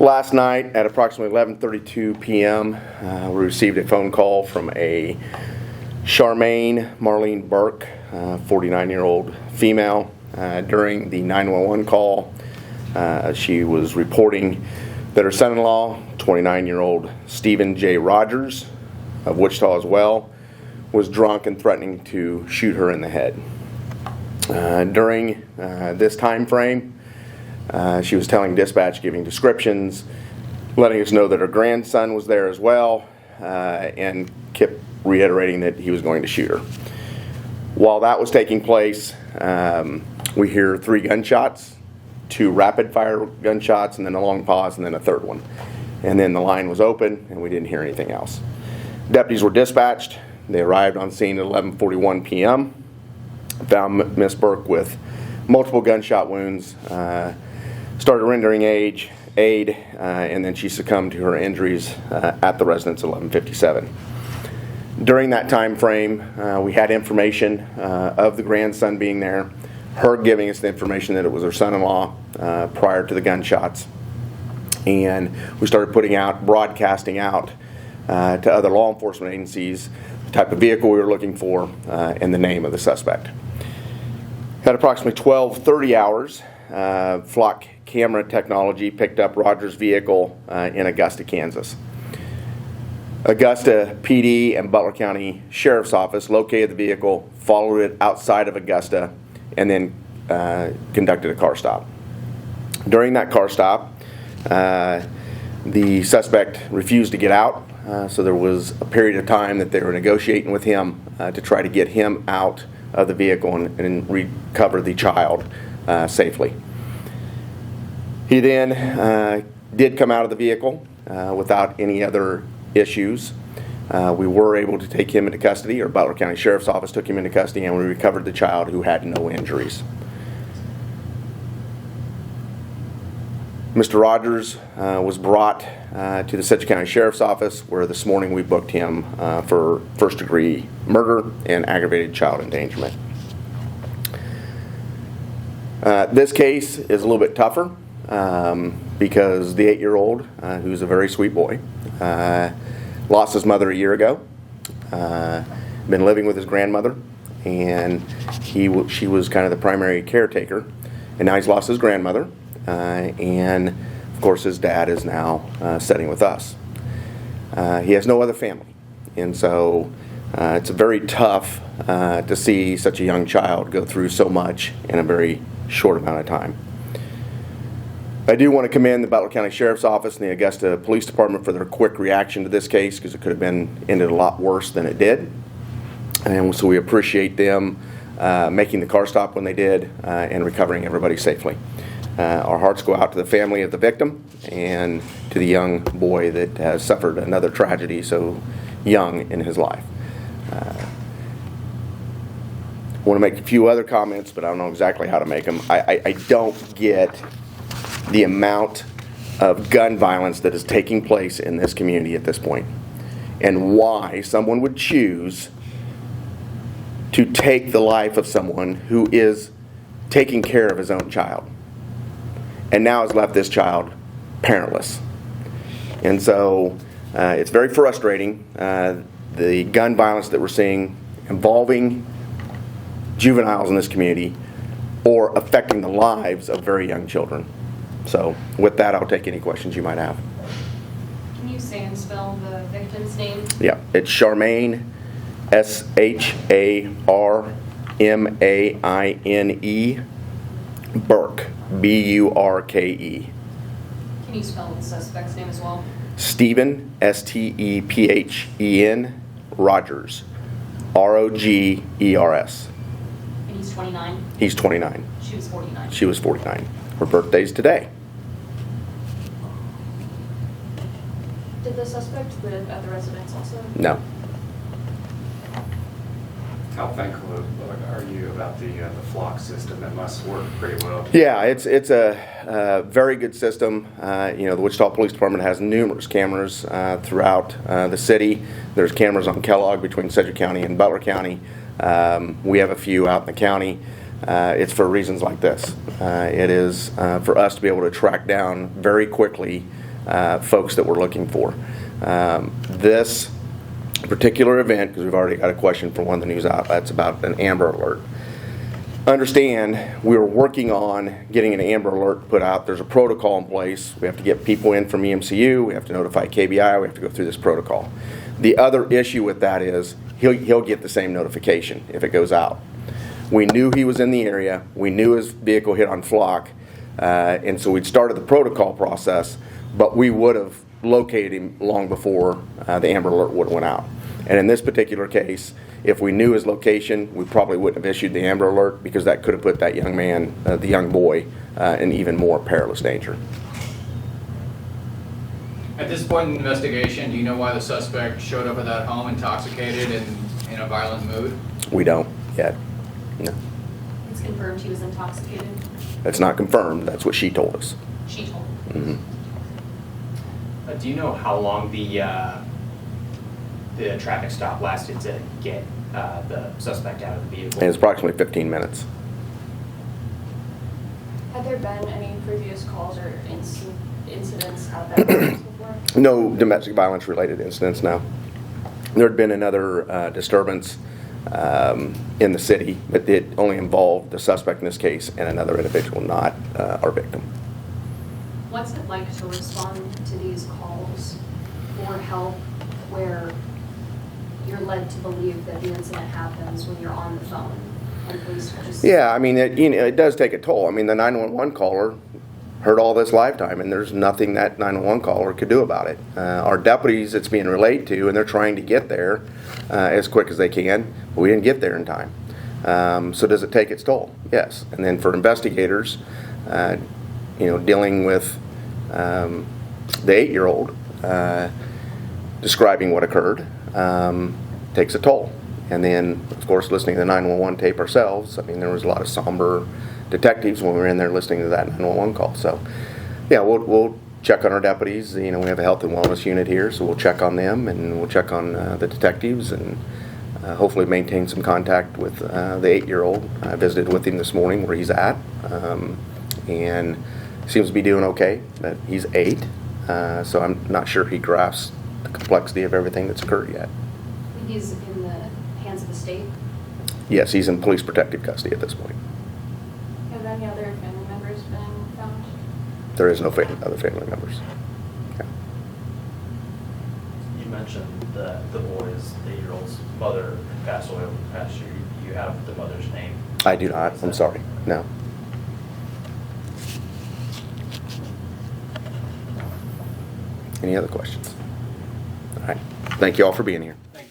Last night at approximately 11:32 p.m., we received a phone call from a Charmaine Marlene Burke, 49-year-old female. During the 911 call, she was reporting that her son-in-law, 29-year-old Stephen J. Rogers of Wichita as well, was drunk and threatening to shoot her in the head. During this time frame, she was telling dispatch, giving descriptions, letting us know that her grandson was there as well, and kept reiterating that he was going to shoot her. While that was taking place, we hear 3 gunshots, 2 rapid-fire gunshots, and then a long pause, and then a third one. And then the line was open, and we didn't hear anything else. Deputies were dispatched. They arrived on scene at 11:41 p.m., found Miss Burke with multiple gunshot wounds, started rendering aid, and then she succumbed to her injuries at the residence at 11:57. During that time frame, we had information of the grandson being there, her giving us the information that it was her son-in-law prior to the gunshots, and we started broadcasting out to other law enforcement agencies the type of vehicle we were looking for and the name of the suspect. At approximately 12:30 hours, flock camera technology picked up Rogers' vehicle in Augusta, Kansas. Augusta PD and Butler County Sheriff's Office located the vehicle, followed it outside of Augusta, and then conducted a car stop. During that car stop, the suspect refused to get out, so there was a period of time that they were negotiating with him to try to get him out of the vehicle and recover the child safely. He then did come out of the vehicle without any other issues. We were able to take him into custody, or Butler County Sheriff's Office took him into custody, and we recovered the child who had no injuries. Mr. Rogers was brought to the Sedgwick County Sheriff's Office, where this morning we booked him for first-degree murder and aggravated child endangerment. This case is a little bit tougher because the 8-year-old, who's a very sweet boy, lost his mother a year ago, been living with his grandmother, and she was kind of the primary caretaker, and now he's lost his grandmother, and of course his dad is now sitting with us. He has no other family, and so it's very tough to see such a young child go through so much in a very short amount of time. I do want to commend the Butler County Sheriff's Office and the Augusta Police Department for their quick reaction to this case, because it could have ended a lot worse than it did. And so we appreciate them making the car stop when they did and recovering everybody safely. Our hearts go out to the family of the victim and to the young boy that has suffered another tragedy so young in his life. I want to make a few other comments, but I don't know exactly how to make them. I don't get the amount of gun violence that is taking place in this community at this point, and why someone would choose to take the life of someone who is taking care of his own child and now has left this child parentless. And so it's very frustrating, the gun violence that we're seeing involving juveniles in this community or affecting the lives of very young children. So with that, I'll take any questions you might have. Can you say and spell the victim's name? Yeah, it's Charmaine, Sharmaine, Burke, Burke. Can you spell the suspect's name as well? Stephen, Stephen, Rogers, Rogers. And he's 29? He's 29. She was 49. She was 49. Her birthday's today. Did the suspect live at the residence also? No. How thankful are you about the flock system? That must work pretty well. Yeah, it's a very good system. The Wichita Police Department has numerous cameras throughout the city. There's cameras on Kellogg between Sedgwick County and Butler County. We have a few out in the county. It's for reasons like this. It is for us to be able to track down very quickly folks that we're looking for. This particular event, because we've already got a question from one of the news outlets about an Amber Alert. Understand, we were working on getting an Amber Alert put out. There's a protocol in place. We have to get people in from EMCU. We have to notify KBI. We have to go through this protocol. The other issue with that is he'll get the same notification if it goes out. We knew he was in the area. We knew his vehicle hit on Flock. And so we'd started the protocol process, but we would have located him long before the Amber Alert would have went out. And in this particular case, if we knew his location, we probably wouldn't have issued the Amber Alert, because that could have put that young man, the young boy, in even more perilous danger. At this point in the investigation, do you know why the suspect showed up at that home intoxicated and in a violent mood? We don't yet. No. It's confirmed he was intoxicated. That's not confirmed. That's what she told us. She told him. Mm-hmm. Do you know how long the traffic stop lasted to get the suspect out of the vehicle? And it's approximately 15 minutes. Had there been any previous calls or incidents at that place before? No domestic violence related incidents, no. There had been another disturbance in the city, but it only involved the suspect in this case and another individual, not our victim. What's it like to respond to these calls for help where you're led to believe that the incident happens when you're on the phone and police just... Yeah, I mean, it does take a toll. I mean, the 911 caller heard all this live time, and there's nothing that 911 caller could do about it. Our deputies, it's being relayed to, and they're trying to get there as quick as they can, but we didn't get there in time. So does it take its toll? Yes. And then for investigators, dealing with the 8-year-old, describing what occurred, takes a toll. And then, of course, listening to the 911 tape ourselves, I mean, there was a lot of somber detectives when we were in there listening to that 911 call. So, yeah, we'll check on our deputies. We have a health and wellness unit here, so we'll check on them, and we'll check on the detectives, and hopefully maintain some contact with the 8-year-old. I visited with him this morning where he's at, and seems to be doing okay. But he's 8, so I'm not sure he grasps the complexity of everything that's occurred yet. He's in the hands of the state. Yes, he's in police protective custody at this point. Have any other family members been found? There is no other family members. Yeah. You mentioned that the boy's 8-year-old's mother passed away over the past year. Do you have the mother's name? I do not. I'm sorry. No. Any other questions? All right. Thank you all for being here. Thank you.